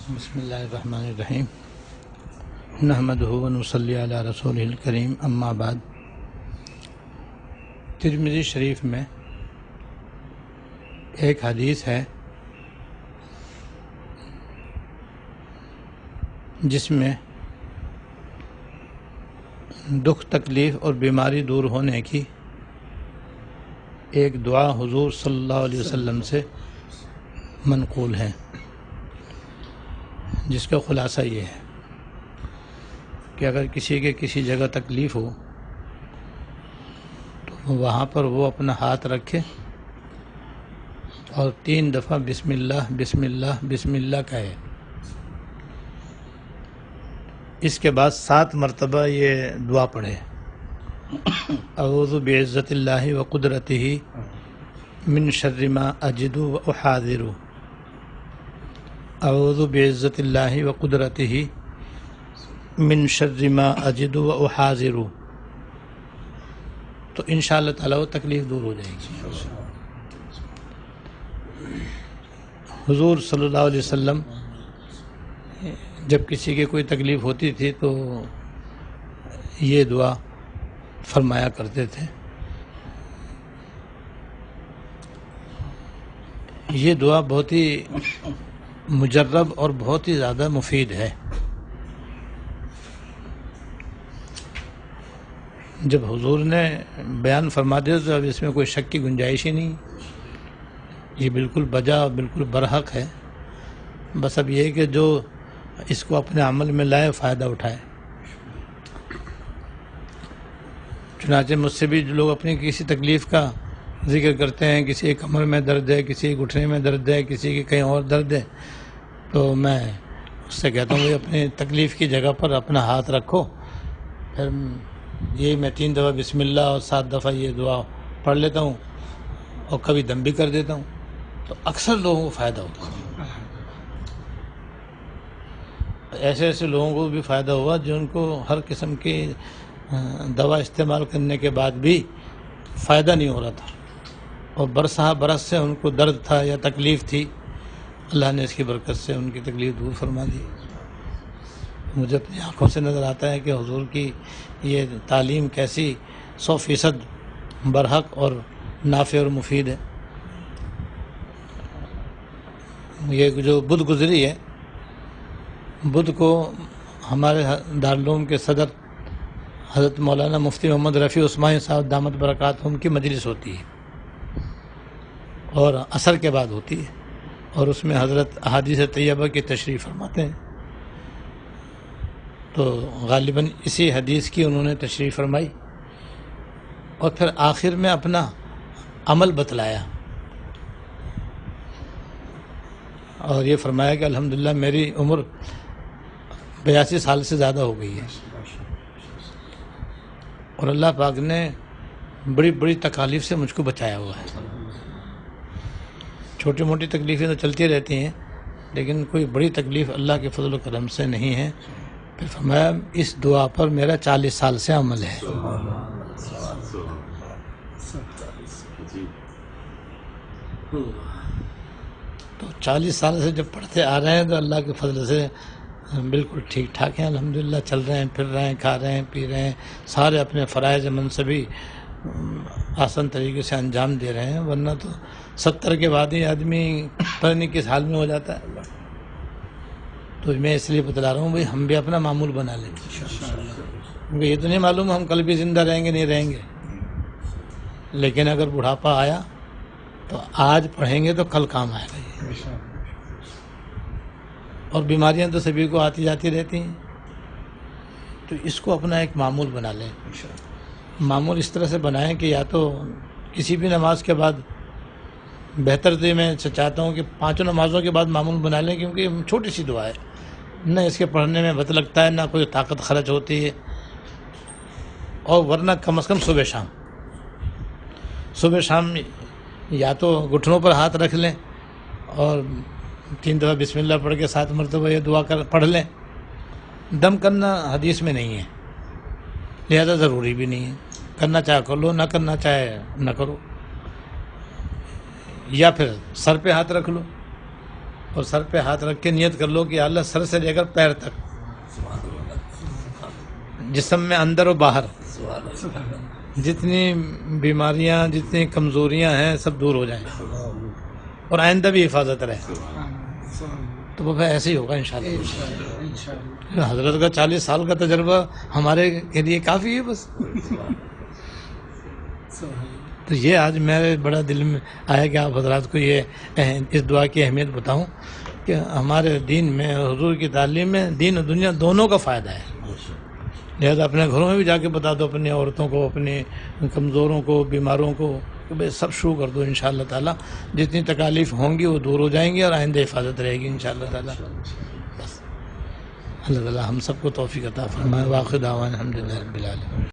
بسم اللہ الرحمن الرحیم نحمدہ و نصلی علی رسولہ الکریم اما بعد۔ ترمذی شریف میں ایک حدیث ہے جس میں دکھ تکلیف اور بیماری دور ہونے کی ایک دعا حضور صلی اللہ علیہ وسلم سے منقول ہے، جس کا خلاصہ یہ ہے کہ اگر کسی کے کسی جگہ تکلیف ہو تو وہاں پر وہ اپنا ہاتھ رکھے اور 3 دفعہ بسم اللہ بسم اللہ بسم اللہ کہے۔ اس کے بعد 7 مرتبہ یہ دعا پڑھے، اعوذ بعزت اللہ و قدرتہ من شر ما اجد و احاذر، اعوذ بعزت اللہ و قدرتہ من شر ما اجد و احاذر، تو انشاءاللہ تعالیٰ وہ تکلیف دور ہو جائے گی۔ حضور صلی اللہ علیہ وسلم جب کسی کے کوئی تکلیف ہوتی تھی تو یہ دعا فرمایا کرتے تھے۔ یہ دعا بہت ہی مجرب اور بہت ہی زیادہ مفید ہے۔ جب حضور نے بیان فرما دیا تو اب اس میں کوئی شک کی گنجائش ہی نہیں، یہ بالکل بجا اور بالکل برحق ہے۔ بس اب یہ کہ جو اس کو اپنے عمل میں لائے فائدہ اٹھائے۔ چنانچہ مجھ سے بھی جو لوگ اپنی کسی تکلیف کا ذکر کرتے ہیں، کسی کے کمر میں درد ہے، کسی کے گھٹنے میں درد ہے، کسی کے کہیں اور درد ہے، تو میں اس سے کہتا ہوں کہ اپنی تکلیف کی جگہ پر اپنا ہاتھ رکھو، پھر یہ میں 3 دفعہ بسم اللہ اور 7 دفعہ یہ دعا پڑھ لیتا ہوں اور کبھی دم بھی کر دیتا ہوں، تو اکثر لوگوں کو فائدہ ہوتا ہے۔ ایسے ایسے لوگوں کو بھی فائدہ ہوا جن کو ہر قسم کی دوا استعمال کرنے کے بعد بھی فائدہ نہیں ہو رہا تھا، اور برس سے ان کو درد تھا یا تکلیف تھی، اللہ نے اس کی برکت سے ان کی تکلیف دور فرما دی۔ مجھے اپنی آنکھوں سے نظر آتا ہے کہ حضور کی یہ تعلیم کیسی 100% برحق اور نافع اور مفید ہے۔ یہ جو بدھ گزری ہے، بدھ کو ہمارے دارالعلوم کے صدر حضرت مولانا مفتی محمد رفیع عثمانی صاحب دامت برکاتہم کی مجلس ہوتی ہے اور عصر کے بعد ہوتی ہے، اور اس میں حضرت احادیث طیبہ کی تشریح فرماتے ہیں۔ تو غالباً اسی حدیث کی انہوں نے تشریح فرمائی اور پھر آخر میں اپنا عمل بتلایا اور یہ فرمایا کہ الحمدللہ میری عمر 82 سال سے زیادہ ہو گئی ہے، اور اللہ پاک نے بڑی بڑی تکالیف سے مجھ کو بچایا ہوا ہے۔ چھوٹی موٹی تکلیفیں تو چلتی رہتی ہیں، لیکن کوئی بڑی تکلیف اللہ کے فضل و کرم سے نہیں ہے۔ پھر فرمایا اس دعا پر میرا 40 سال سے عمل ہے۔ تو 40 سال سے جب پڑھتے آ رہے ہیں تو اللہ کے فضل سے بالکل ٹھیک ٹھاک ہیں، الحمدللہ چل رہے ہیں، پھر رہے ہیں، کھا رہے ہیں، پی رہے ہیں، سارے اپنے فرائض منصبی آسان طریقے سے انجام دے رہے ہیں، ورنہ تو 70 کے بعد ہی آدمی پتہ نہیں کس حال میں ہو جاتا ہے۔ تو میں اس لیے بتلا رہا ہوں بھائی ہم بھی اپنا معمول بنا لیں، کیونکہ یہ تو نہیں معلوم ہم کل بھی زندہ رہیں گے نہیں رہیں گے، لیکن اگر بڑھاپا آیا تو آج پڑھیں گے تو کل کام آئے گا یہ۔ اور بیماریاں تو سبھی کو آتی جاتی رہتی ہیں، تو اس کو اپنا ایک معمول بنا لیں۔ معمول اس طرح سے بنائیں کہ یا تو کسی بھی نماز کے بعد، بہتر تو میں چاہتا ہوں کہ 5 نمازوں کے بعد معمول بنا لیں، کیونکہ چھوٹی سی دعا ہے، نہ اس کے پڑھنے میں وقت لگتا ہے، نہ کوئی طاقت خرچ ہوتی ہے، اور ورنہ کم از کم صبح شام یا تو گھٹنوں پر ہاتھ رکھ لیں اور 3 دفعہ بسم اللہ پڑھ کے 7 مرتبہ یہ دعا پڑھ لیں۔ دم کرنا حدیث میں نہیں ہے، لہذا ضروری بھی نہیں ہے، کرنا چاہے کر لو، نہ کرنا چاہے نہ کرو، یا پھر سر پہ ہاتھ رکھ لو اور سر پہ ہاتھ رکھ کے نیت کر لو کہ یا اللہ سر سے لے کر پیر تک، جسم میں اندر و باہر جتنی بیماریاں جتنی کمزوریاں ہیں سب دور ہو جائیں اور آئندہ بھی حفاظت رہے. تو وہ ایسے ہی ہوگا انشاءاللہ. حضرت کا 40 سال کا تجربہ ہمارے کے لیے کافی ہے بس. تو یہ آج میرے بڑا دل میں آیا کہ آپ حضرات کو یہ اس دعا کی اہمیت بتاؤں کہ ہمارے دین میں حضور کی تعلیم میں دین اور دنیا دونوں کا فائدہ ہے. لہذا اپنے گھروں میں بھی جا کے بتا دو اپنی عورتوں کو، اپنے کمزوروں کو، بیماروں کو کہ بھائی سب شروع کر دو انشاءاللہ تعالیٰ. جتنی تکالیف ہوں گی وہ دور ہو جائیں گی اور آئندہ حفاظت رہے گی انشاءاللہ تعالیٰ. بس اللہ تعالیٰ ہم سب کو توفیق عطا فرمائے. واخر دعوانا الحمدللہ رب العالمین.